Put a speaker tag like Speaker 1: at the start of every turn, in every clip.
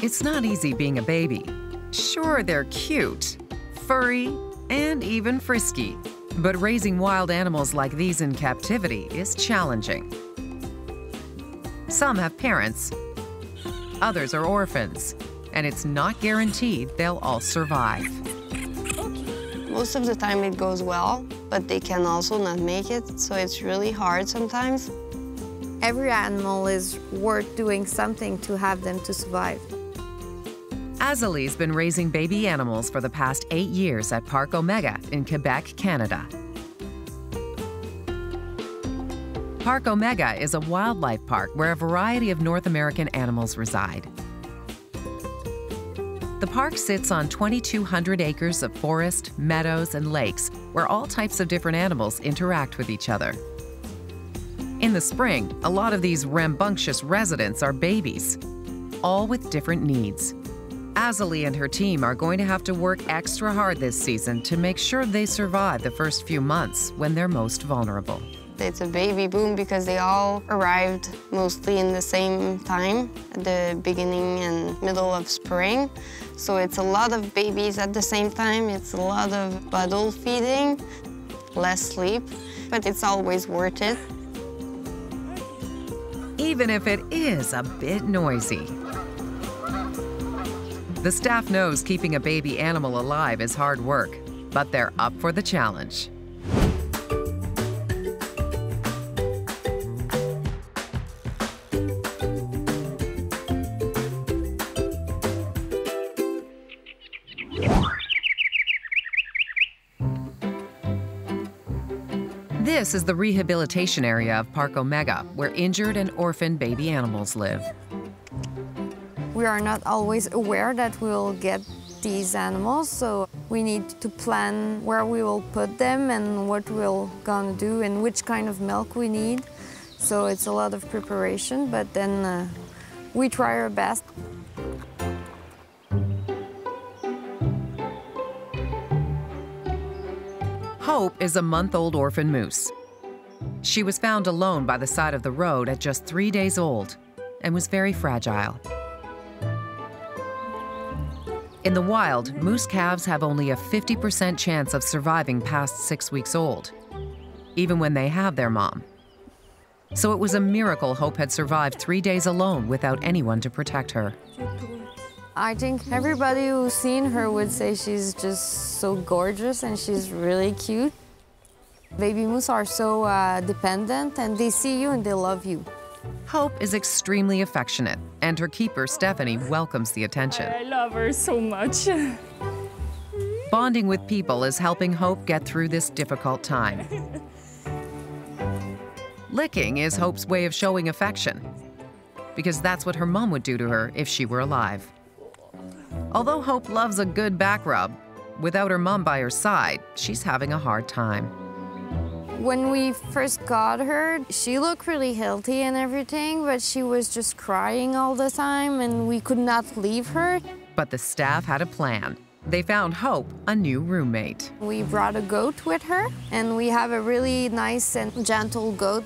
Speaker 1: It's not easy being a baby. Sure, they're cute, furry, and even frisky. But raising wild animals like these in captivity is challenging. Some have parents, others are orphans, and it's not guaranteed they'll all survive.
Speaker 2: Most of the time it goes well, but they can also not make it, so it's really hard sometimes.
Speaker 3: Every animal is worth doing something to have them to survive.
Speaker 1: Azalee's been raising baby animals for the past 8 years at Parc Omega in Quebec, Canada. Parc Omega is a wildlife park where a variety of North American animals reside. The park sits on 2,200 acres of forest, meadows, and lakes where all types of different animals interact with each other. In the spring, a lot of these rambunctious residents are babies, all with different needs. Azalee and her team are going to have to work extra hard this season to make sure they survive the first few months when they're most vulnerable.
Speaker 2: It's a baby boom because they all arrived mostly in the same time, at the beginning and middle of spring. So it's a lot of babies at the same time. It's a lot of bottle feeding, less sleep, but it's always worth it.
Speaker 1: Even if it is a bit noisy. The staff knows keeping a baby animal alive is hard work, but they're up for the challenge. This is the rehabilitation area of Parc Omega, where injured and orphaned baby animals live.
Speaker 3: We are not always aware that we'll get these animals, so we need to plan where we will put them and what we're gonna do and which kind of milk we need. So it's a lot of preparation, but then we try our best.
Speaker 1: Hope is a month-old orphan moose. She was found alone by the side of the road at just 3 days old and was very fragile. In the wild, moose calves have only a 50% chance of surviving past 6 weeks old, even when they have their mom. So it was a miracle Hope had survived 3 days alone without anyone to protect her.
Speaker 3: I think everybody who's seen her would say she's just so gorgeous and she's really cute. Baby moose are so dependent, and they see you and they love you.
Speaker 1: Hope is extremely affectionate, and her keeper, Stephanie, welcomes the attention.
Speaker 4: I love her so much.
Speaker 1: Bonding with people is helping Hope get through this difficult time. Licking is Hope's way of showing affection, because that's what her mom would do to her if she were alive. Although Hope loves a good back rub, without her mom by her side, she's having a hard time.
Speaker 3: When we first got her, she looked really healthy and everything, but she was just crying all the time and we could not leave her.
Speaker 1: But the staff had a plan. They found Hope a new roommate.
Speaker 3: We brought a goat with her, and we have a really nice and gentle goat.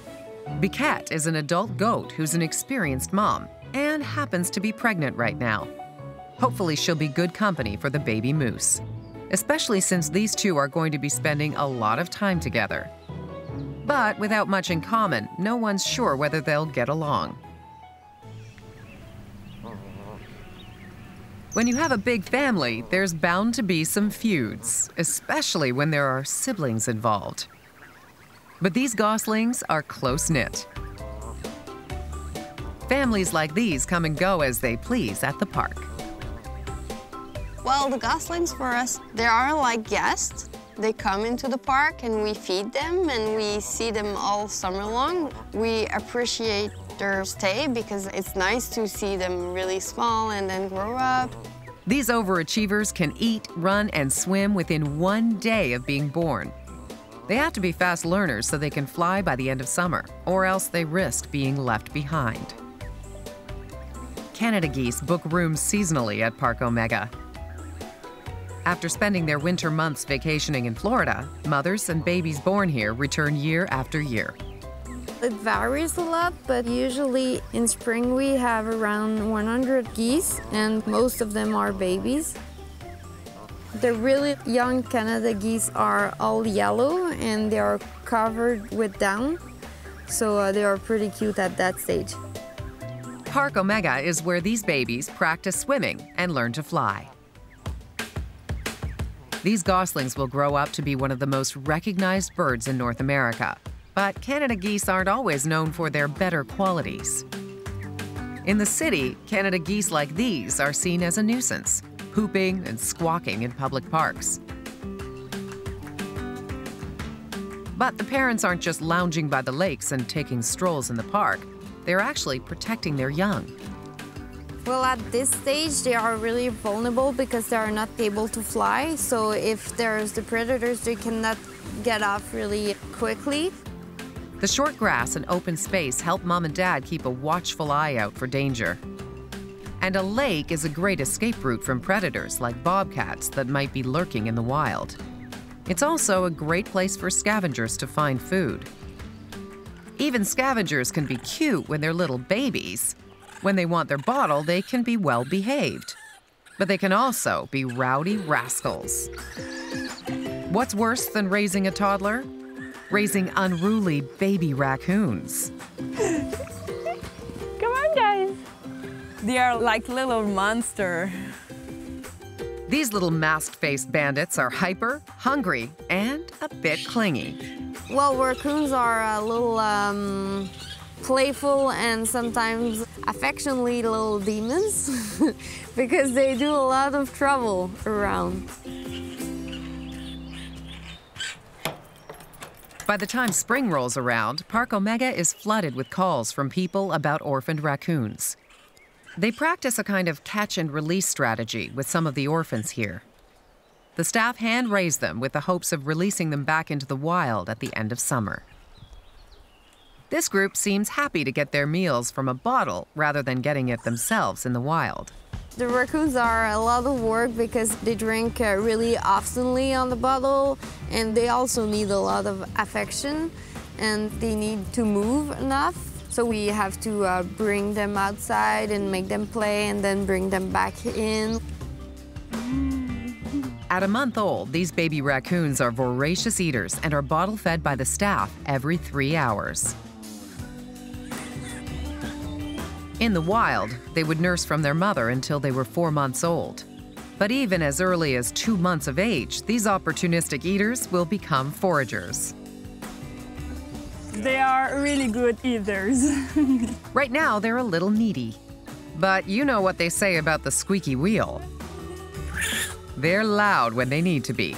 Speaker 1: Biquette is an adult goat who's an experienced mom and happens to be pregnant right now. Hopefully she'll be good company for the baby moose, especially since these two are going to be spending a lot of time together. But without much in common, no one's sure whether they'll get along. When you have a big family, there's bound to be some feuds, especially when there are siblings involved. But these goslings are close-knit. Families like these come and go as they please at the park.
Speaker 2: Well, the goslings for us, they are like guests. They come into the park and we feed them and we see them all summer long. We appreciate their stay because it's nice to see them really small and then grow up.
Speaker 1: These overachievers can eat, run, and swim within 1 day of being born. They have to be fast learners so they can fly by the end of summer, or else they risk being left behind. Canada Geese book rooms seasonally at Parc Omega. After spending their winter months vacationing in Florida, mothers and babies born here return year after year.
Speaker 3: It varies a lot, but usually in spring we have around 100 geese, and most of them are babies. The really young Canada geese are all yellow and they are covered with down, so they are pretty cute at that stage.
Speaker 1: Parc Omega is where these babies practice swimming and learn to fly. These goslings will grow up to be one of the most recognized birds in North America. But Canada geese aren't always known for their better qualities. In the city, Canada geese like these are seen as a nuisance, pooping and squawking in public parks. But the parents aren't just lounging by the lakes and taking strolls in the park. They're actually protecting their young.
Speaker 3: Well, at this stage, they are really vulnerable because they are not able to fly. So if there's the predators, they cannot get off really quickly.
Speaker 1: The short grass and open space help mom and dad keep a watchful eye out for danger. And a lake is a great escape route from predators like bobcats that might be lurking in the wild. It's also a great place for scavengers to find food. Even scavengers can be cute when they're little babies. When they want their bottle, they can be well behaved. But they can also be rowdy rascals. What's worse than raising a toddler? Raising unruly baby raccoons.
Speaker 4: Come on, guys. They are like little monsters.
Speaker 1: These little masked-faced bandits are hyper, hungry, and a bit clingy.
Speaker 3: Well, raccoons are a little playful and sometimes affectionately little demons because they do a lot of trouble around.
Speaker 1: By the time spring rolls around, Parc Omega is flooded with calls from people about orphaned raccoons. They practice a kind of catch-and-release strategy with some of the orphans here. The staff hand-raise them with the hopes of releasing them back into the wild at the end of summer. This group seems happy to get their meals from a bottle rather than getting it themselves in the wild.
Speaker 3: The raccoons are a lot of work because they drink really oftenly on the bottle, and they also need a lot of affection, and they need to move enough. So we have to bring them outside and make them play and then bring them back in.
Speaker 1: At a month old, these baby raccoons are voracious eaters and are bottle-fed by the staff every 3 hours. In the wild, they would nurse from their mother until they were 4 months old. But even as early as 2 months of age, these opportunistic eaters will become foragers.
Speaker 4: They are really good eaters.
Speaker 1: Right now, they're a little needy. But you know what they say about the squeaky wheel. They're loud when they need to be.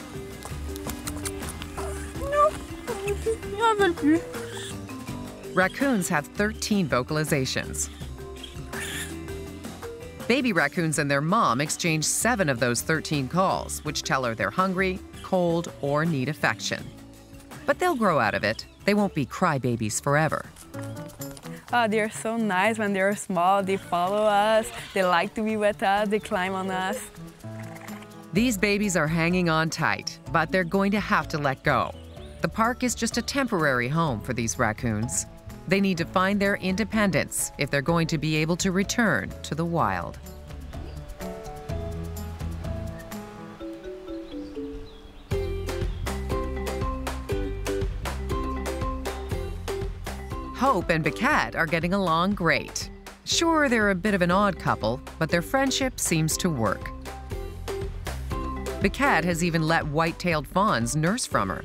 Speaker 1: Raccoons have 13 vocalizations. Baby raccoons and their mom exchange 7 of those 13 calls, which tell her they're hungry, cold, or need affection. But they'll grow out of it. They won't be crybabies forever.
Speaker 4: Oh, they're so nice when they're small. They follow us. They like to be with us. They climb on us.
Speaker 1: These babies are hanging on tight, but they're going to have to let go. The park is just a temporary home for these raccoons. They need to find their independence if they're going to be able to return to the wild. Hope and Biquette are getting along great. Sure, they're a bit of an odd couple, but their friendship seems to work. Biquette has even let white-tailed fawns nurse from her.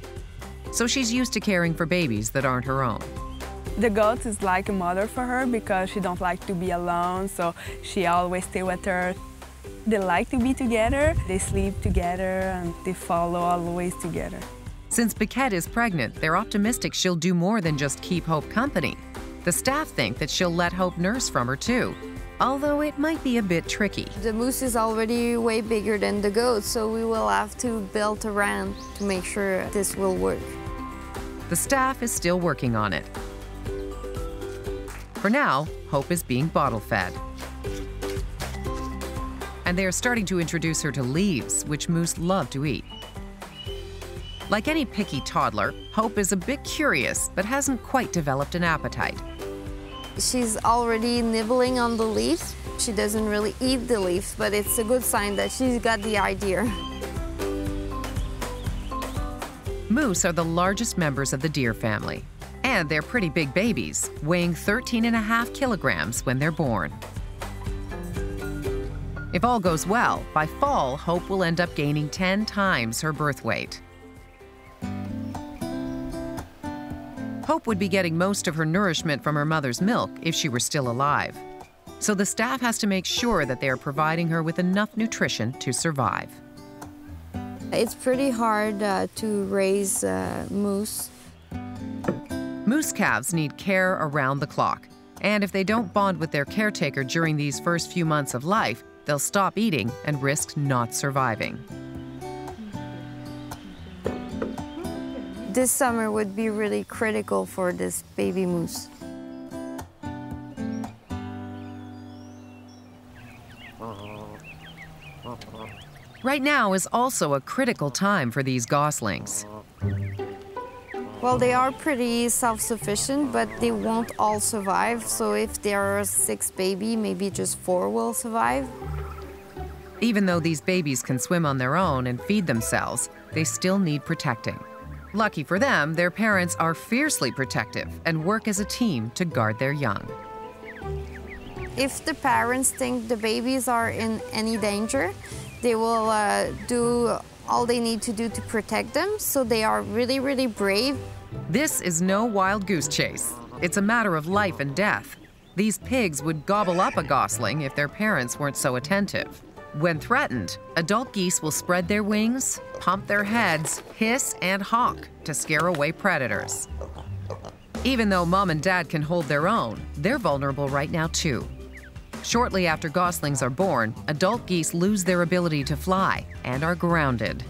Speaker 1: So she's used to caring for babies that aren't her own.
Speaker 4: The goat is like a mother for her because she don't like to be alone, so she always stay with her. They like to be together, they sleep together, and they follow always together.
Speaker 1: Since Biquette is pregnant, they're optimistic she'll do more than just keep Hope company. The staff think that she'll let Hope nurse from her too, although it might be a bit tricky.
Speaker 3: The moose is already way bigger than the goat, so we will have to build around to make sure this will work.
Speaker 1: The staff is still working on it. For now, Hope is being bottle-fed. And they are starting to introduce her to leaves, which moose love to eat. Like any picky toddler, Hope is a bit curious but hasn't quite developed an appetite.
Speaker 3: She's already nibbling on the leaves. She doesn't really eat the leaves, but it's a good sign that she's got the idea.
Speaker 1: Moose are the largest members of the deer family, and they're pretty big babies, weighing 13.5 kilograms when they're born. If all goes well, by fall, Hope will end up gaining 10 times her birth weight. Hope would be getting most of her nourishment from her mother's milk if she were still alive. So the staff has to make sure that they are providing her with enough nutrition to survive.
Speaker 3: It's pretty hard to raise moose.
Speaker 1: Moose calves need care around the clock. And if they don't bond with their caretaker during these first few months of life, they'll stop eating and risk not surviving.
Speaker 3: This summer would be really critical for this baby moose.
Speaker 1: Right now is also a critical time for these goslings.
Speaker 3: Well, they are pretty self-sufficient, but they won't all survive. So if there are 6 babies, maybe just 4 will survive.
Speaker 1: Even though these babies can swim on their own and feed themselves, they still need protecting. Lucky for them, their parents are fiercely protective and work as a team to guard their young.
Speaker 3: If the parents think the babies are in any danger, they will do all they need to do to protect them, so they are really, really brave.
Speaker 1: This is no wild goose chase. It's a matter of life and death. These pigs would gobble up a gosling if their parents weren't so attentive. When threatened, adult geese will spread their wings, pump their heads, hiss, and honk to scare away predators. Even though mom and dad can hold their own, they're vulnerable right now too. Shortly after goslings are born, adult geese lose their ability to fly and are grounded.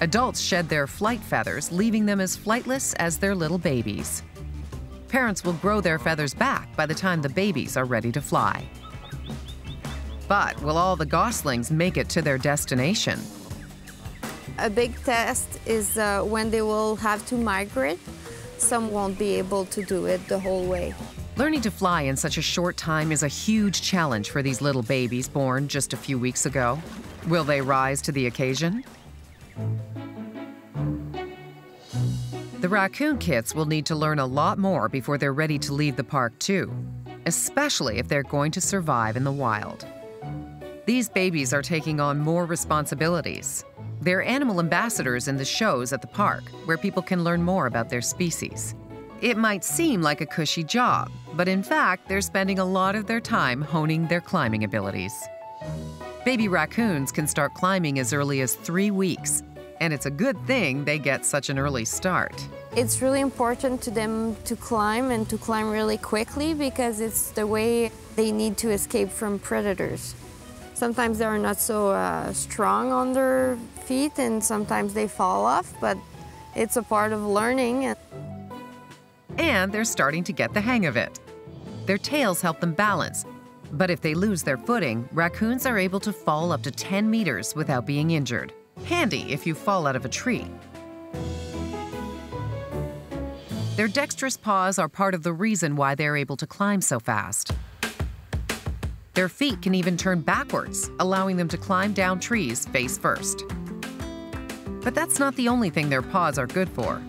Speaker 1: Adults shed their flight feathers, leaving them as flightless as their little babies. Parents will grow their feathers back by the time the babies are ready to fly. But will all the goslings make it to their destination?
Speaker 3: A big test is when they will have to migrate. Some won't be able to do it the whole way.
Speaker 1: Learning to fly in such a short time is a huge challenge for these little babies born just a few weeks ago. Will they rise to the occasion? The raccoon kits will need to learn a lot more before they're ready to leave the park too, especially if they're going to survive in the wild. These babies are taking on more responsibilities. They're animal ambassadors in the shows at the park, where people can learn more about their species. It might seem like a cushy job, but in fact, they're spending a lot of their time honing their climbing abilities. Baby raccoons can start climbing as early as 3 weeks, and it's a good thing they get such an early start.
Speaker 3: It's really important to them to climb and to climb really quickly because it's the way they need to escape from predators. Sometimes they're not so strong on their feet and sometimes they fall off, but it's a part of learning.
Speaker 1: And they're starting to get the hang of it. Their tails help them balance, but if they lose their footing, raccoons are able to fall up to 10 meters without being injured. Handy if you fall out of a tree. Their dexterous paws are part of the reason why they're able to climb so fast. Their feet can even turn backwards, allowing them to climb down trees face first. But that's not the only thing their paws are good for.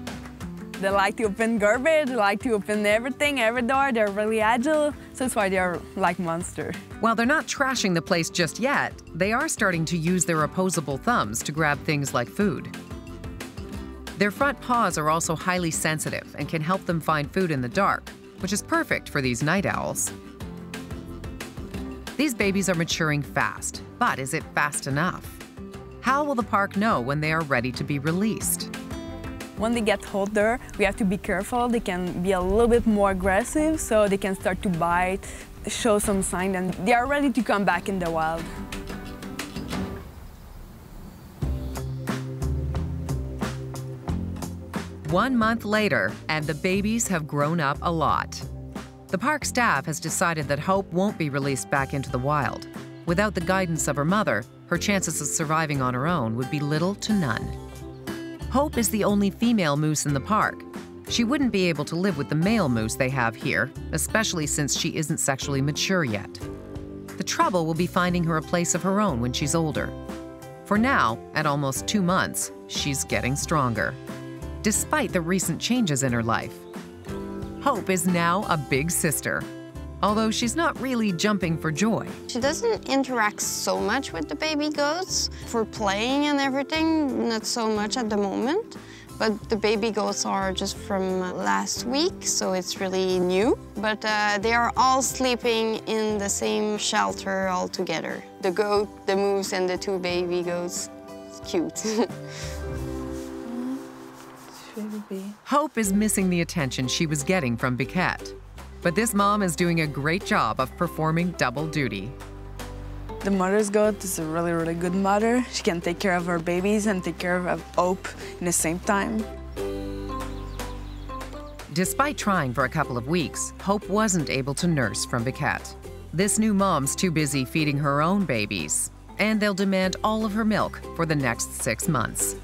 Speaker 4: They like to open garbage, they like to open everything, every door. They're really agile, so that's why they're like monsters.
Speaker 1: While they're not trashing the place just yet, they are starting to use their opposable thumbs to grab things like food. Their front paws are also highly sensitive and can help them find food in the dark, which is perfect for these night owls. These babies are maturing fast, but is it fast enough? How will the park know when they are ready to be released?
Speaker 4: When they get older, we have to be careful. They can be a little bit more aggressive, so they can start to bite, show some sign, and they are ready to come back in the wild.
Speaker 1: One month later, and the babies have grown up a lot. The park staff has decided that Hope won't be released back into the wild. Without the guidance of her mother, her chances of surviving on her own would be little to none. Hope is the only female moose in the park. She wouldn't be able to live with the male moose they have here, especially since she isn't sexually mature yet. The trouble will be finding her a place of her own when she's older. For now, at almost 2 months, she's getting stronger, despite the recent changes in her life. Hope is now a big sister, although she's not really jumping for joy.
Speaker 2: She doesn't interact so much with the baby goats for playing and everything, not so much at the moment. But the baby goats are just from last week, so it's really new. But they are all sleeping in the same shelter all together. The goat, the moose, and the 2 baby goats. It's cute.
Speaker 1: Hope is missing the attention she was getting from Biquette. But this mom is doing a great job of performing double duty.
Speaker 4: The mother's goat is a really, really good mother. She can take care of her babies and take care of Hope in the same time.
Speaker 1: Despite trying for a couple of weeks, Hope wasn't able to nurse from Biquette. This new mom's too busy feeding her own babies, and they'll demand all of her milk for the next 6 months.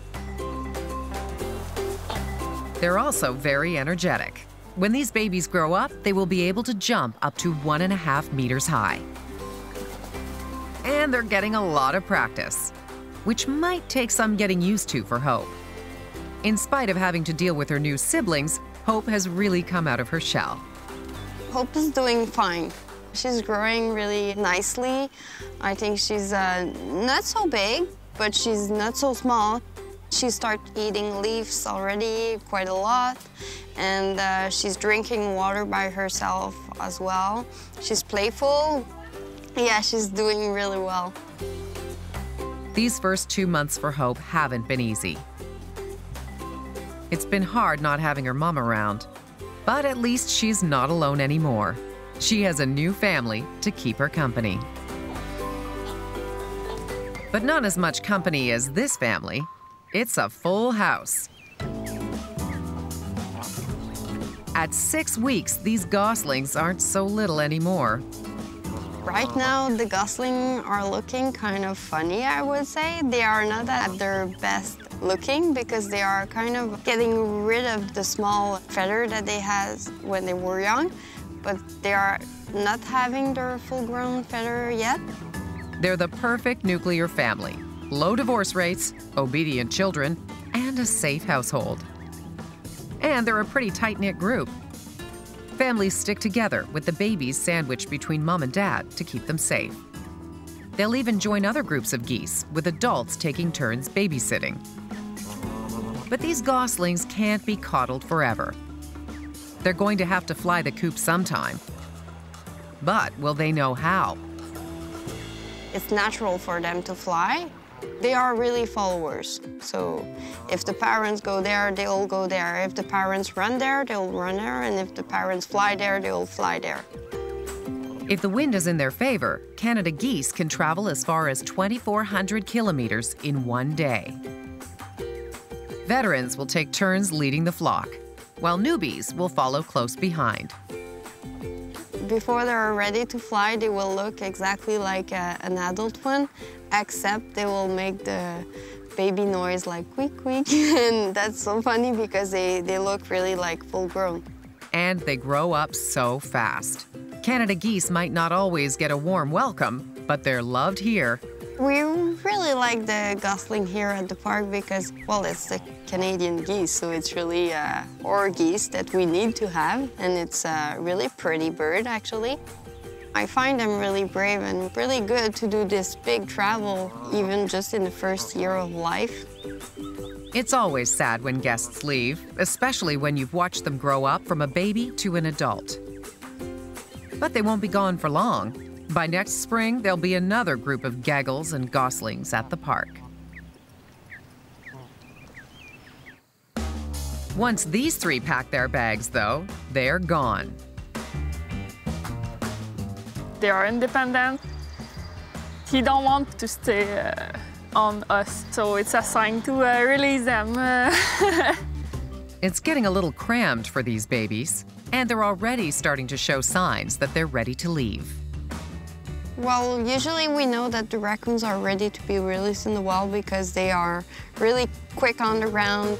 Speaker 1: They're also very energetic. When these babies grow up, they will be able to jump up to 1.5 meters high. And they're getting a lot of practice, which might take some getting used to for Hope. In spite of having to deal with her new siblings, Hope has really come out of her shell.
Speaker 2: Hope is doing fine. She's growing really nicely. I think she's not so big, but she's not so small. She started eating leaves already quite a lot, and she's drinking water by herself as well. She's playful. Yeah, she's doing really well.
Speaker 1: These first 2 months for Hope haven't been easy. It's been hard not having her mom around, but at least she's not alone anymore. She has a new family to keep her company. But not as much company as this family. It's a full house. At 6 weeks, these goslings aren't so little anymore.
Speaker 2: Right now, the goslings are looking kind of funny, I would say. They are not at their best looking because they are kind of getting rid of the small feather that they had when they were young, but they are not having their full-grown feather yet.
Speaker 1: They're the perfect nuclear family. Low divorce rates, obedient children, and a safe household. And they're a pretty tight-knit group. Families stick together with the babies sandwiched between mom and dad to keep them safe. They'll even join other groups of geese, with adults taking turns babysitting. But these goslings can't be coddled forever. They're going to have to fly the coop sometime. But will they know how?
Speaker 2: It's natural for them to fly. They are really followers. So if the parents go there, they'll go there. If the parents run there, they'll run there. And if the parents fly there, they'll fly there.
Speaker 1: If the wind is in their favor, Canada geese can travel as far as 2,400 kilometers in one day. Veterans will take turns leading the flock, while newbies will follow close behind.
Speaker 2: Before they're ready to fly, they will look exactly like an adult one, except they will make the baby noise like "queek, queek." And that's so funny because they look really like full-grown.
Speaker 1: And they grow up so fast. Canada geese might not always get a warm welcome, but they're loved here.
Speaker 2: We really like the gosling here at the park because, well, it's the Canadian geese, so it's really our geese that we need to have, and it's a really pretty bird, actually. I find them really brave and really good to do this big travel, even just in the first year of life.
Speaker 1: It's always sad when guests leave, especially when you've watched them grow up from a baby to an adult. But they won't be gone for long. By next spring, there'll be another group of gaggles and goslings at the park. Once these three pack their bags, though, they're gone.
Speaker 5: They are independent. He don't want to stay on us, so it's a sign to release them.
Speaker 1: It's getting a little crammed for these babies, and they're already starting to show signs that they're ready to leave.
Speaker 2: Well, usually we know that the raccoons are ready to be released in the wild because they are really quick on the ground.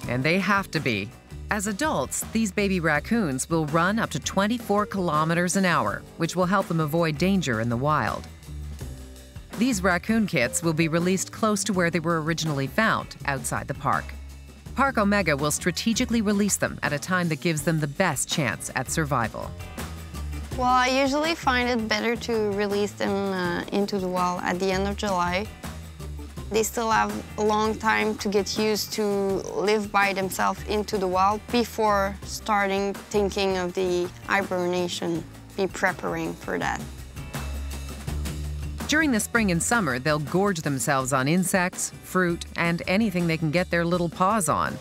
Speaker 1: And they have to be. As adults, these baby raccoons will run up to 24 kilometers an hour, which will help them avoid danger in the wild. These raccoon kits will be released close to where they were originally found, outside the park. Parc Omega will strategically release them at a time that gives them the best chance at survival.
Speaker 2: Well, I usually find it better to release them into the wild at the end of July. They still have a long time to get used to live by themselves into the wild before starting thinking of the hibernation, be preparing for that.
Speaker 1: During the spring and summer, they'll gorge themselves on insects, fruit, and anything they can get their little paws on.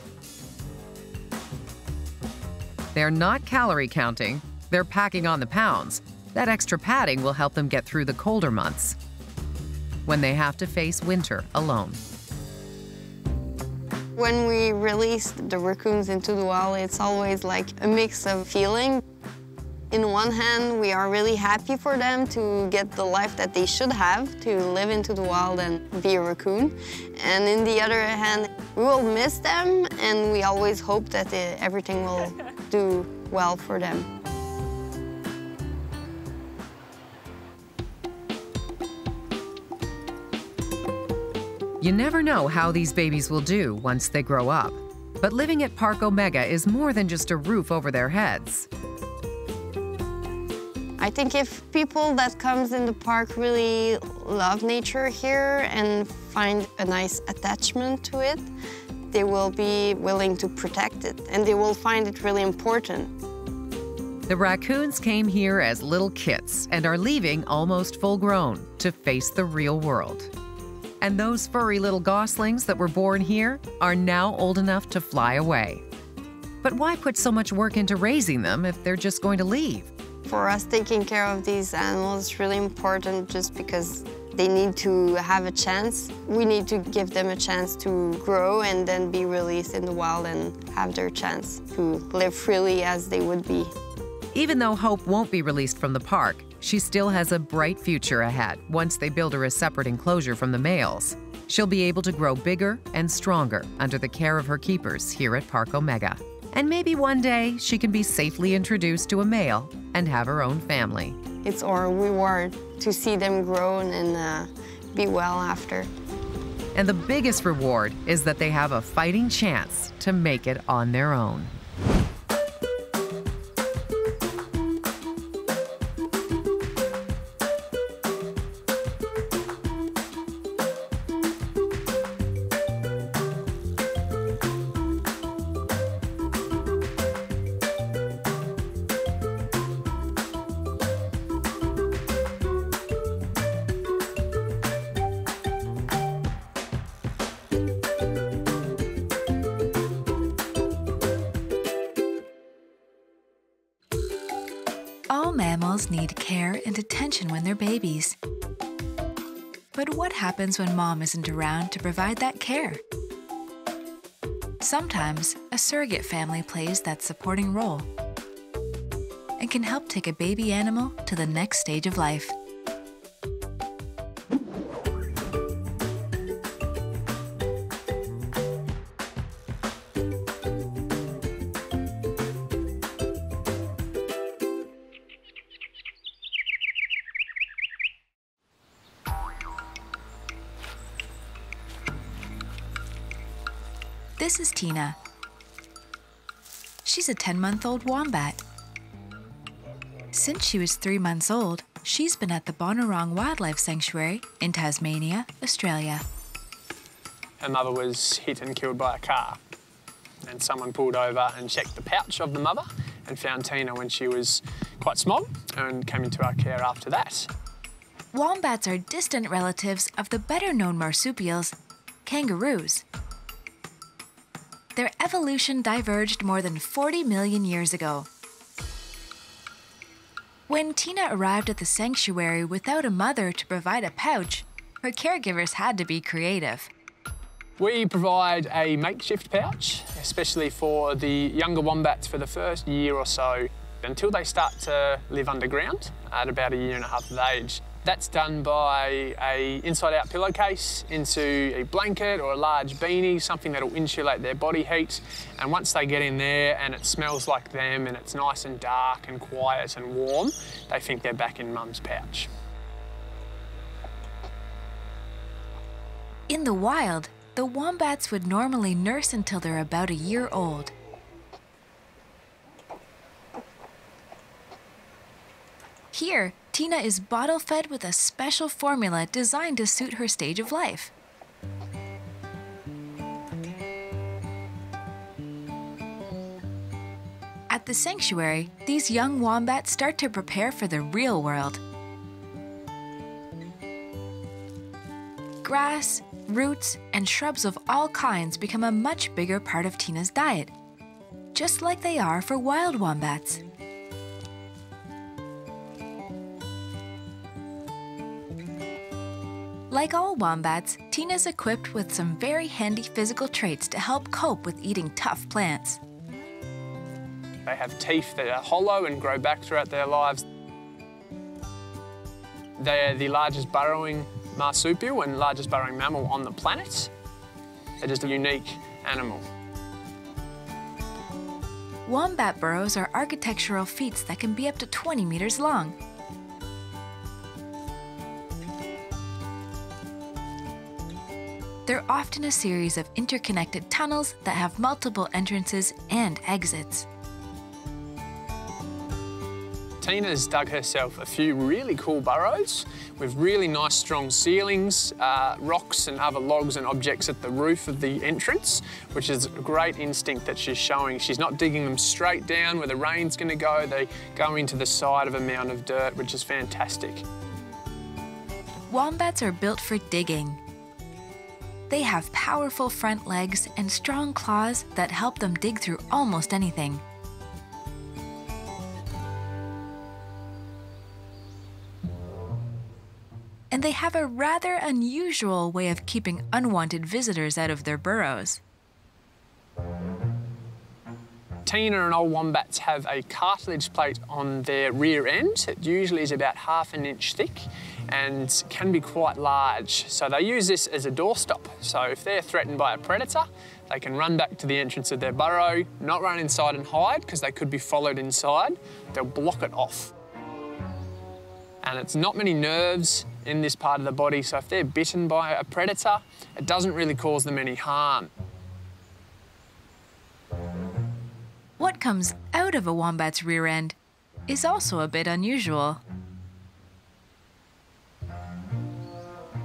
Speaker 1: They're not calorie counting, they're packing on the pounds. That extra padding will help them get through the colder months, when they have to face winter alone.
Speaker 2: When we release the raccoons into the wild, it's always like a mix of feeling. In one hand, we are really happy for them to get the life that they should have, to live into the wild and be a raccoon. And in the other hand, we will miss them, and we always hope that everything will do well for them.
Speaker 1: You never know how these babies will do once they grow up. But living at Parc Omega is more than just a roof over their heads.
Speaker 2: I think if people that comes in the park really love nature here and find a nice attachment to it, they will be willing to protect it, and they will find it really important.
Speaker 1: The raccoons came here as little kits and are leaving almost full-grown to face the real world. And those furry little goslings that were born here are now old enough to fly away. But why put so much work into raising them if they're just going to leave?
Speaker 2: For us, taking care of these animals is really important just because they need to have a chance. We need to give them a chance to grow and then be released in the wild and have their chance to live freely as they would be.
Speaker 1: Even though Hope won't be released from the park, she still has a bright future ahead once they build her a separate enclosure from the males. She'll be able to grow bigger and stronger under the care of her keepers here at Parc Omega. And maybe one day she can be safely introduced to a male and have her own family.
Speaker 2: It's our reward to see them grow and be well after.
Speaker 1: And the biggest reward is that they have a fighting chance to make it on their own.
Speaker 6: All mammals need care and attention when they're babies. But what happens when mom isn't around to provide that care? Sometimes a surrogate family plays that supporting role and can help take a baby animal to the next stage of life. This is Tina. She's a 10-month-old wombat. Since she was 3 months old, she's been at the Bonorong Wildlife Sanctuary in Tasmania, Australia.
Speaker 7: Her mother was hit and killed by a car, and someone pulled over and checked the pouch of the mother and found Tina when she was quite small and came into our care after that.
Speaker 6: Wombats are distant relatives of the better-known marsupials, kangaroos. Their evolution diverged more than 40 million years ago. When Tina arrived at the sanctuary without a mother to provide a pouch, her caregivers had to be creative.
Speaker 7: We provide a makeshift pouch, especially for the younger wombats for the first year or so, until they start to live underground at about 1.5 years of age. That's done by a inside-out pillowcase into a blanket or a large beanie, something that'll insulate their body heat. And once they get in there and it smells like them and it's nice and dark and quiet and warm, they think they're back in mum's pouch.
Speaker 6: In the wild, the wombats would normally nurse until they're about a year old. Here, Tina is bottle-fed with a special formula designed to suit her stage of life. At the sanctuary, these young wombats start to prepare for the real world. Grass, roots, and shrubs of all kinds become a much bigger part of Tina's diet, just like they are for wild wombats. Like all wombats, Tina's equipped with some very handy physical traits to help cope with eating tough plants.
Speaker 7: They have teeth that are hollow and grow back throughout their lives. They are the largest burrowing marsupial and largest burrowing mammal on the planet. They're just a unique animal.
Speaker 6: Wombat burrows are architectural feats that can be up to 20 meters long. They're often a series of interconnected tunnels that have multiple entrances and exits.
Speaker 7: Tina's dug herself a few really cool burrows with really nice strong ceilings, rocks and other logs and objects at the roof of the entrance, which is a great instinct that she's showing. She's not digging them straight down where the rain's going to go. They go into the side of a mound of dirt, which is fantastic.
Speaker 6: Wombats are built for digging. They have powerful front legs and strong claws that help them dig through almost anything. And they have a rather unusual way of keeping unwanted visitors out of their burrows.
Speaker 7: Tina and old wombats have a cartilage plate on their rear end. It usually is about ½ an inch thick and can be quite large. So they use this as a doorstop. So if they're threatened by a predator, they can run back to the entrance of their burrow, not run inside and hide because they could be followed inside. They'll block it off. And it's not many nerves in this part of the body, so if they're bitten by a predator, it doesn't really cause them any harm.
Speaker 6: What comes out of a wombat's rear end is also a bit unusual.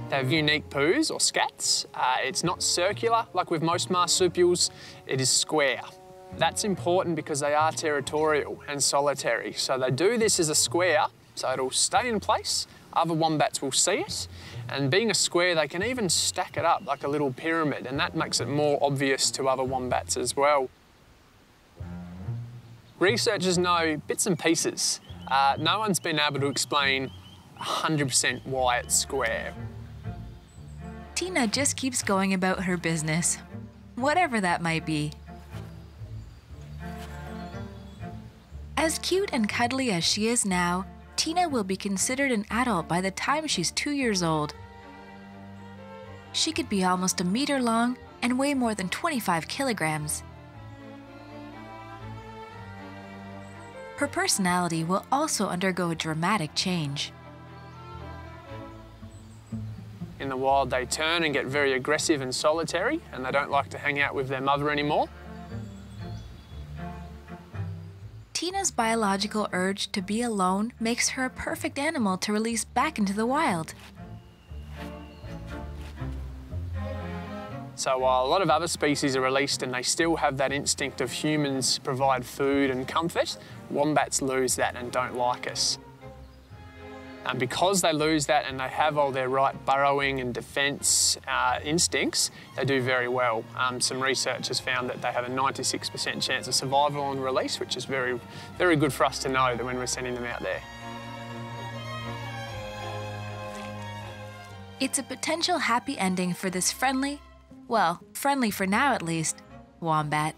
Speaker 7: They have unique poos or scats. It's not circular like with most marsupials, it is square. That's important because they are territorial and solitary. So they do this as a square, so it'll stay in place. Other wombats will see it. And being a square, they can even stack it up like a little pyramid, and that makes it more obvious to other wombats as well. Researchers know bits and pieces. No one's been able to explain 100% why it's square.
Speaker 6: Tina just keeps going about her business, whatever that might be. As cute and cuddly as she is now, Tina will be considered an adult by the time she's 2 years old. She could be almost 1 meter long and weigh more than 25 kilograms. Her personality will also undergo a dramatic change.
Speaker 7: In the wild, they turn and get very aggressive and solitary, and they don't like to hang out with their mother anymore.
Speaker 6: Tina's biological urge to be alone makes her a perfect animal to release back into the wild.
Speaker 7: So while a lot of other species are released and they still have that instinct of humans provide food and comfort, wombats lose that and don't like us. And because they lose that and they have all their right burrowing and defence instincts, they do very well. Some researchers found that they have a 96% chance of survival on release, which is very, very good for us to know that when we're sending them out there.
Speaker 6: It's a potential happy ending for this friendly, well, friendly for now at least, wombat.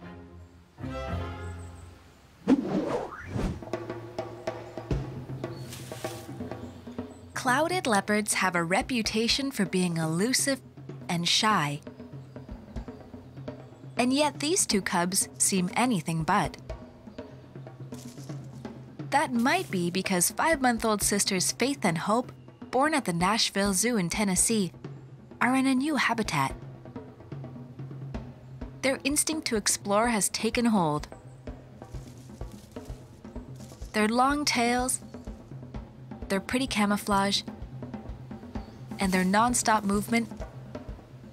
Speaker 6: Clouded leopards have a reputation for being elusive and shy. And yet these two cubs seem anything but. That might be because 5-month-old sisters Faith and Hope, born at the Nashville Zoo in Tennessee, are in a new habitat. Their instinct to explore has taken hold. Their long tails, their pretty camouflage, and their non-stop movement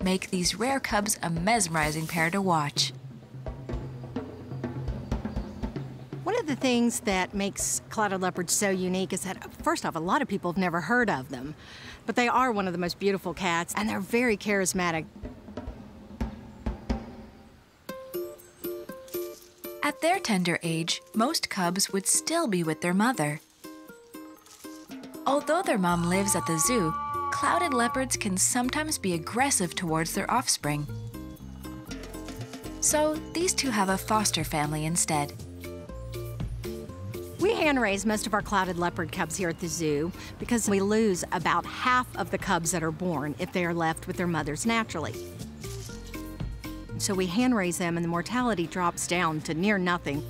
Speaker 6: make these rare cubs a mesmerizing pair to watch.
Speaker 8: One of the things that makes clouded leopards so unique is that, first off, a lot of people have never heard of them, but they are one of the most beautiful cats, and they're very charismatic.
Speaker 6: At their tender age, most cubs would still be with their mother. Although their mom lives at the zoo, clouded leopards can sometimes be aggressive towards their offspring. So these two have a foster family instead.
Speaker 8: We hand-raise most of our clouded leopard cubs here at the zoo because we lose about half of the cubs that are born if they are left with their mothers naturally. So we hand-raise them and the mortality drops down to near nothing.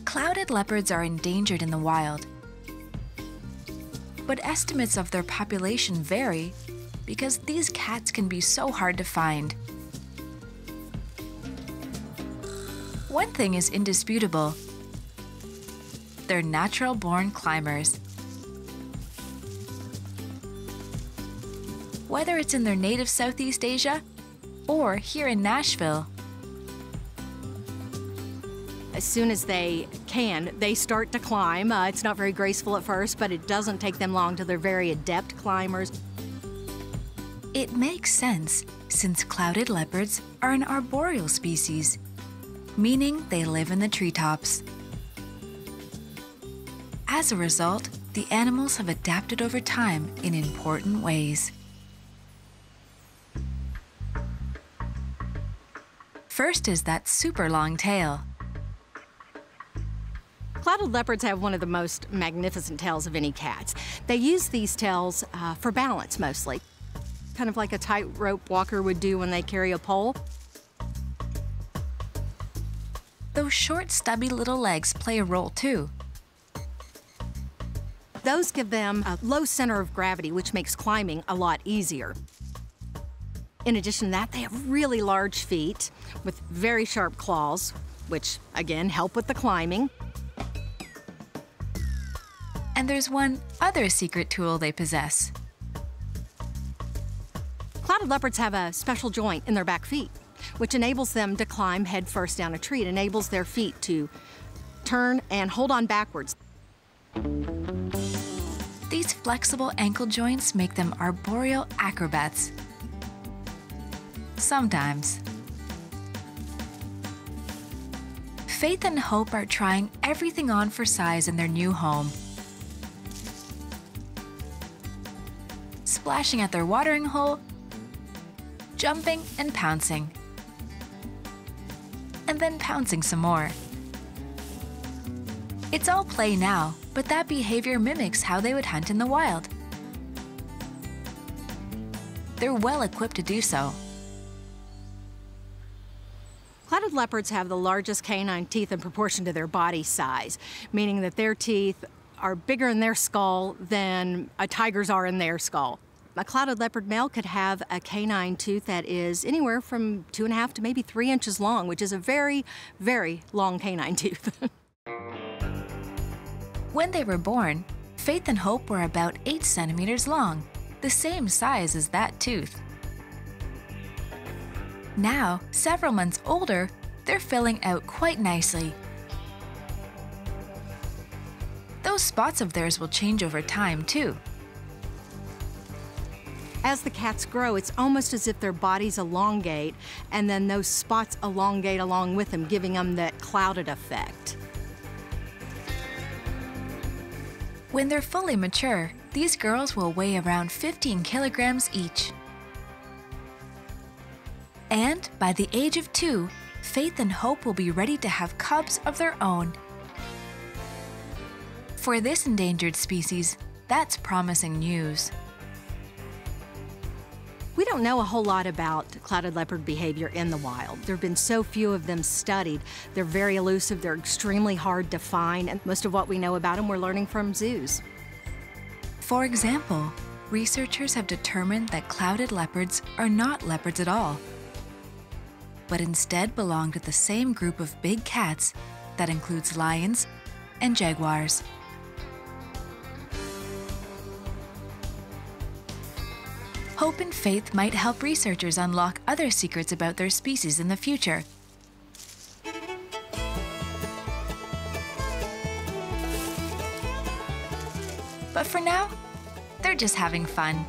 Speaker 6: Clouded leopards are endangered in the wild, but estimates of their population vary because these cats can be so hard to find. One thing is indisputable: they're natural-born climbers. Whether it's in their native Southeast Asia or here in Nashville.
Speaker 8: As soon as they can, they start to climb. It's not very graceful at first, but it doesn't take them long till they're very adept climbers.
Speaker 6: It makes sense, since clouded leopards are an arboreal species, meaning they live in the treetops. As a result, the animals have adapted over time in important ways. First is that super long tail.
Speaker 8: Clouded leopards have one of the most magnificent tails of any cats. They use these tails for balance mostly, kind of like a tightrope walker would do when they carry a pole.
Speaker 6: Those short, stubby little legs play a role too.
Speaker 8: Those give them a low center of gravity, which makes climbing a lot easier. In addition to that, they have really large feet with very sharp claws, which again help with the climbing.
Speaker 6: And there's one other secret tool they possess.
Speaker 8: Clouded leopards have a special joint in their back feet, which enables them to climb head first down a tree. It enables their feet to turn and hold on backwards.
Speaker 6: These flexible ankle joints make them arboreal acrobats. Sometimes. Faith and Hope are trying everything on for size in their new home. Splashing at their watering hole, jumping and pouncing. And then pouncing some more. It's all play now, but that behavior mimics how they would hunt in the wild. They're well equipped to do so.
Speaker 8: Clouded leopards have the largest canine teeth in proportion to their body size, meaning that their teeth are bigger in their skull than a tiger's are in their skull. A clouded leopard male could have a canine tooth that is anywhere from 2.5 to maybe 3 inches long, which is a very, very long canine tooth.
Speaker 6: When they were born, Faith and Hope were about 8 centimeters long, the same size as that tooth. Now, several months older, they're filling out quite nicely. Those spots of theirs will change over time, too.
Speaker 8: As the cats grow, it's almost as if their bodies elongate, and then those spots elongate along with them, giving them that clouded effect.
Speaker 6: When they're fully mature, these girls will weigh around 15 kilograms each. And by the age of 2, Faith and Hope will be ready to have cubs of their own. For this endangered species, that's promising news.
Speaker 8: We don't know a whole lot about clouded leopard behavior in the wild. There have been so few of them studied. They're very elusive, they're extremely hard to find, and most of what we know about them we're learning from zoos.
Speaker 6: For example, researchers have determined that clouded leopards are not leopards at all, but instead belong to the same group of big cats that includes lions and jaguars. Hope and faith might help researchers unlock other secrets about their species in the future. But for now, they're just having fun.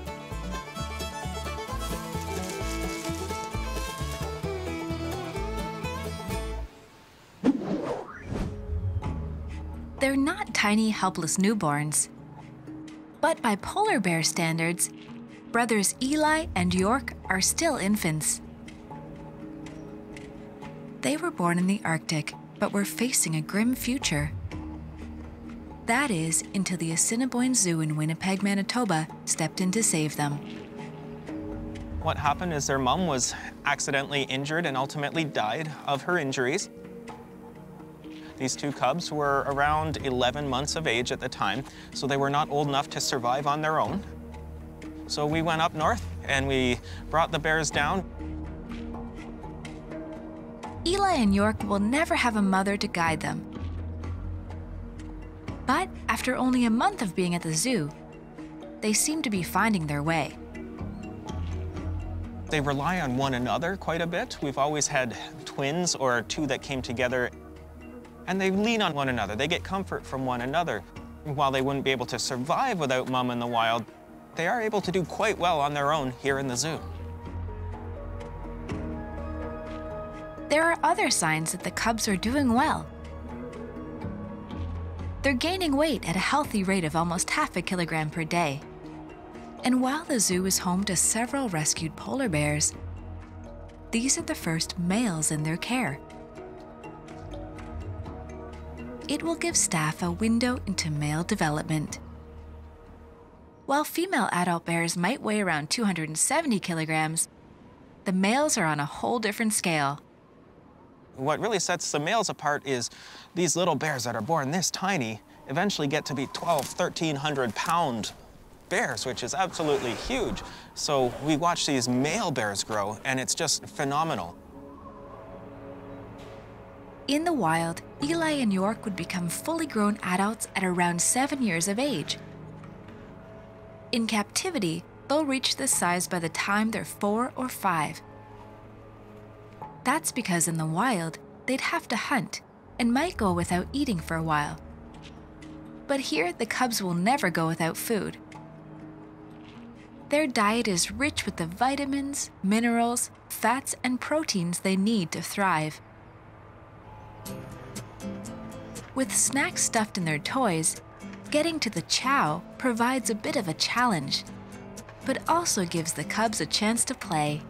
Speaker 6: They're not tiny, helpless newborns. But by polar bear standards, brothers Eli and York are still infants. They were born in the Arctic, but were facing a grim future. That is, until the Assiniboine Zoo in Winnipeg, Manitoba, stepped in to save them.
Speaker 9: What happened is their mom was accidentally injured and ultimately died of her injuries. These two cubs were around 11 months of age at the time, so they were not old enough to survive on their own. So we went up north and we brought the bears down.
Speaker 6: Eli and York will never have a mother to guide them. But after only a month of being at the zoo, they seem to be finding their way.
Speaker 9: They rely on one another quite a bit. We've always had twins or two that came together, and they lean on one another. They get comfort from one another. While they wouldn't be able to survive without mom in the wild, they are able to do quite well on their own here in the zoo.
Speaker 6: There are other signs that the cubs are doing well. They're gaining weight at a healthy rate of almost half a kilogram per day. And while the zoo is home to several rescued polar bears, these are the first males in their care. It will give staff a window into male development. While female adult bears might weigh around 270 kilograms, the males are on a whole different scale.
Speaker 9: What really sets the males apart is these little bears that are born this tiny eventually get to be 1,300 pound bears, which is absolutely huge. So we watch these male bears grow, and it's just phenomenal.
Speaker 6: In the wild, Eli and York would become fully grown adults at around 7 years of age. In captivity, they'll reach this size by the time they're 4 or 5. That's because in the wild, they'd have to hunt and might go without eating for a while. But here, the cubs will never go without food. Their diet is rich with the vitamins, minerals, fats, and proteins they need to thrive. With snacks stuffed in their toys, getting to the chow provides a bit of a challenge, but also gives the cubs a chance to play.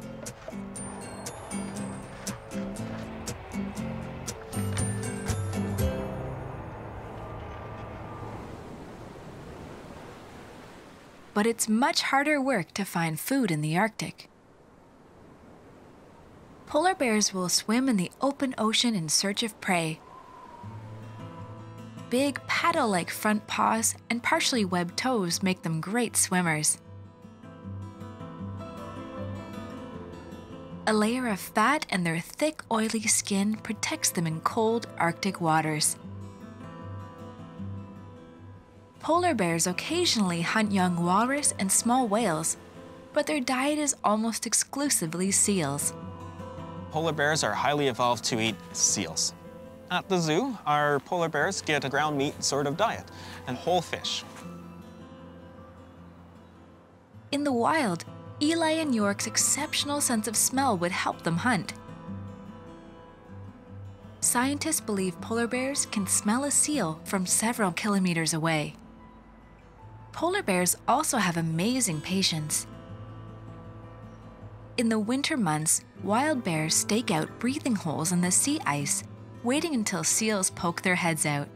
Speaker 6: But it's much harder work to find food in the Arctic. Polar bears will swim in the open ocean in search of prey. Big paddle-like front paws and partially webbed toes make them great swimmers. A layer of fat and their thick, oily skin protects them in cold Arctic waters. Polar bears occasionally hunt young walrus and small whales, but their diet is almost exclusively seals.
Speaker 9: Polar bears are highly evolved to eat seals. At the zoo, our polar bears get a ground meat sort of diet and whole fish.
Speaker 6: In the wild, Eli and York's exceptional sense of smell would help them hunt. Scientists believe polar bears can smell a seal from several kilometers away. Polar bears also have amazing patience. In the winter months, wild bears stake out breathing holes in the sea ice, waiting until seals poke their heads out.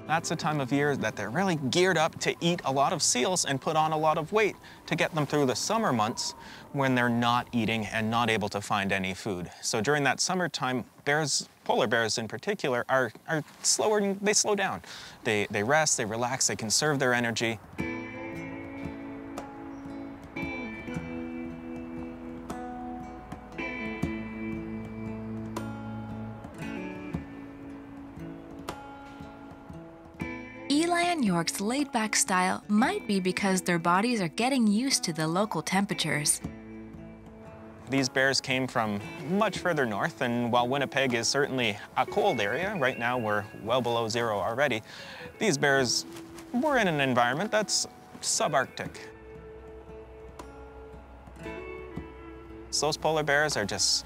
Speaker 9: That's a time of year that they're really geared up to eat a lot of seals and put on a lot of weight to get them through the summer months when they're not eating and not able to find any food. So during that summertime, bears, polar bears in particular, are slower, and they slow down. They rest, they relax, they conserve their energy.
Speaker 6: Eli and York's laid-back style might be because their bodies are getting used to the local temperatures.
Speaker 9: These bears came from much further north, and while Winnipeg is certainly a cold area, right now we're well below zero already, these bears were in an environment that's subarctic. So those polar bears are just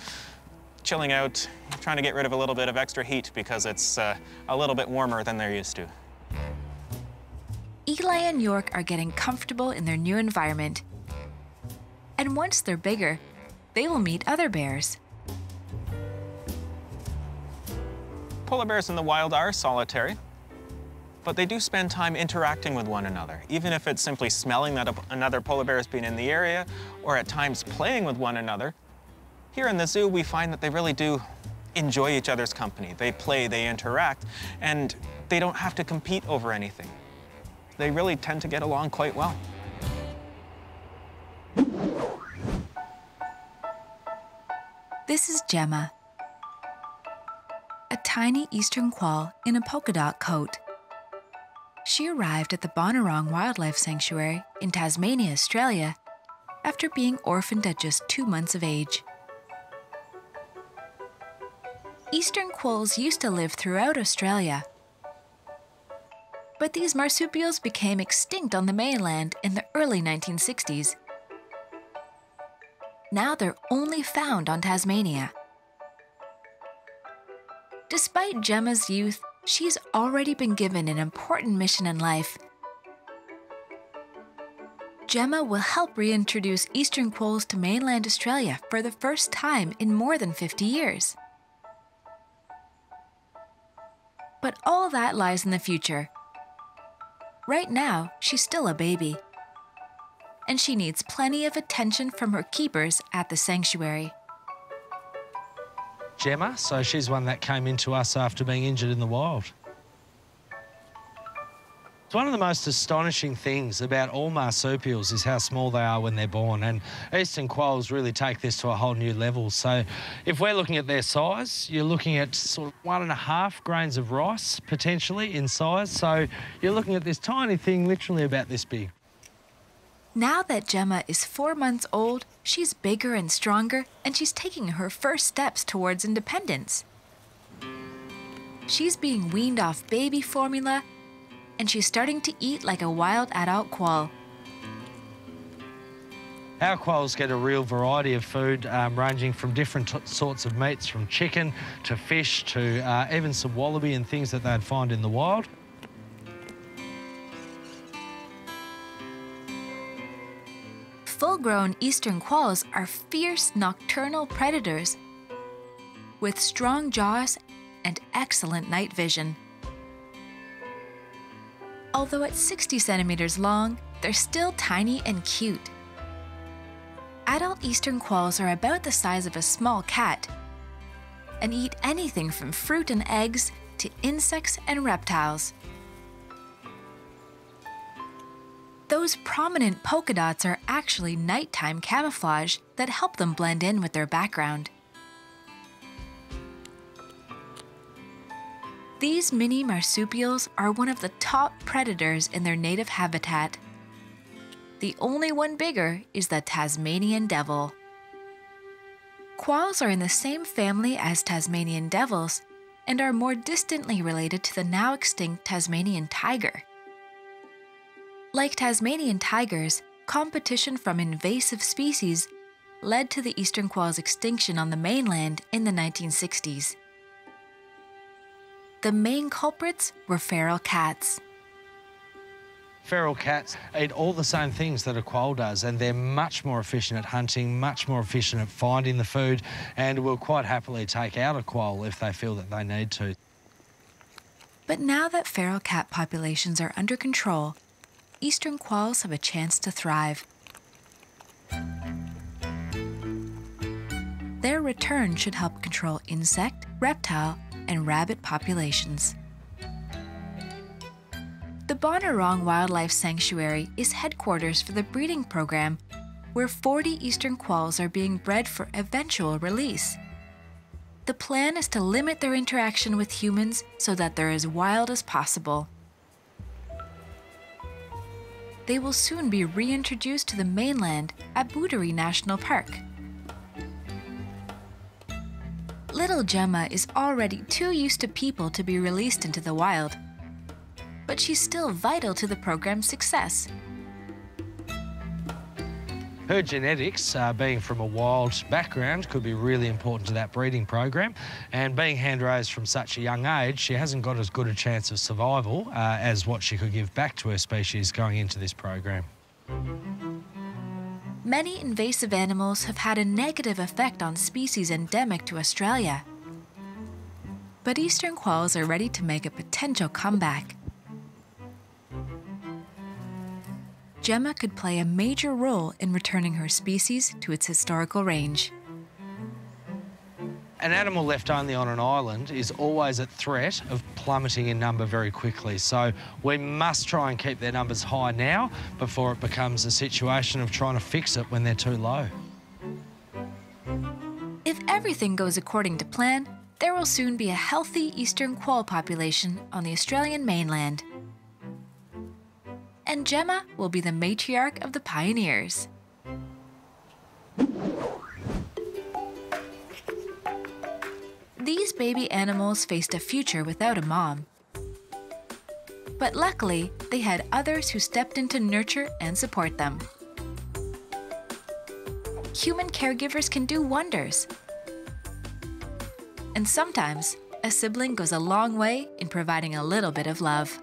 Speaker 9: chilling out, trying to get rid of a little bit of extra heat because it's a little bit warmer than they're used to.
Speaker 6: Eli and York are getting comfortable in their new environment. And once they're bigger, they will meet other bears.
Speaker 9: Polar bears in the wild are solitary, but they do spend time interacting with one another, even if it's simply smelling that another polar bear has been in the area, or at times playing with one another. Here in the zoo, we find that they really do enjoy each other's company. They play, they interact, and they don't have to compete over anything. They really tend to get along quite well.
Speaker 6: This is Gemma, a tiny eastern quoll in a polka dot coat. She arrived at the Bonorong Wildlife Sanctuary in Tasmania, Australia, after being orphaned at just 2 months of age. Eastern quolls used to live throughout Australia, but these marsupials became extinct on the mainland in the early 1960s. Now they're only found on Tasmania. Despite Gemma's youth, she's already been given an important mission in life. Gemma will help reintroduce eastern quolls to mainland Australia for the first time in more than 50 years. But all that lies in the future. Right now, she's still a baby, and she needs plenty of attention from her keepers at the sanctuary.
Speaker 10: Gemma, so she's one that came into us after being injured in the wild. It's one of the most astonishing things about all marsupials is how small they are when they're born, and eastern quolls really take this to a whole new level. So if we're looking at their size, you're looking at sort of 1.5 grains of rice, potentially, in size. So you're looking at this tiny thing, literally about this big.
Speaker 6: Now that Gemma is 4 months old, she's bigger and stronger, and she's taking her first steps towards independence. She's being weaned off baby formula, and she's starting to eat like a wild adult quoll.
Speaker 10: Our quolls get a real variety of food, ranging from different sorts of meats, from chicken to fish to even some wallaby and things that they'd find in the wild.
Speaker 6: Full-grown eastern quolls are fierce nocturnal predators with strong jaws and excellent night vision. Although at 60 centimeters long, they're still tiny and cute. Adult eastern quolls are about the size of a small cat and eat anything from fruit and eggs to insects and reptiles. Those prominent polka dots are actually nighttime camouflage that help them blend in with their background. These mini marsupials are one of the top predators in their native habitat. The only one bigger is the Tasmanian devil. Quolls are in the same family as Tasmanian devils and are more distantly related to the now extinct Tasmanian tiger. Like Tasmanian tigers, competition from invasive species led to the eastern quoll's extinction on the mainland in the 1960s. The main culprits were feral cats.
Speaker 10: Feral cats eat all the same things that a quoll does, and they're much more efficient at hunting, much more efficient at finding the food, and will quite happily take out a quoll if they feel that they need to.
Speaker 6: But now that feral cat populations are under control, eastern quolls have a chance to thrive. Their return should help control insect, reptile, and rabbit populations. The Bonorong Wildlife Sanctuary is headquarters for the breeding program where 40 eastern quolls are being bred for eventual release. The plan is to limit their interaction with humans so that they're as wild as possible. They will soon be reintroduced to the mainland at Bonorong National Park. Little Gemma is already too used to people to be released into the wild, but she's still vital to the program's success.
Speaker 10: Her genetics, being from a wild background, could be really important to that breeding program. And being hand-raised from such a young age, she hasn't got as good a chance of survival as what she could give back to her species going into this program.
Speaker 6: Many invasive animals have had a negative effect on species endemic to Australia. But eastern quolls are ready to make a potential comeback. Gemma could play a major role in returning her species to its historical range.
Speaker 10: An animal left only on an island is always at threat of plummeting in number very quickly. So we must try and keep their numbers high now before it becomes a situation of trying to fix it when they're too low.
Speaker 6: If everything goes according to plan, there will soon be a healthy eastern quoll population on the Australian mainland. And Gemma will be the matriarch of the pioneers. These baby animals faced a future without a mom. But luckily, they had others who stepped in to nurture and support them. Human caregivers can do wonders. And sometimes, a sibling goes a long way in providing a little bit of love.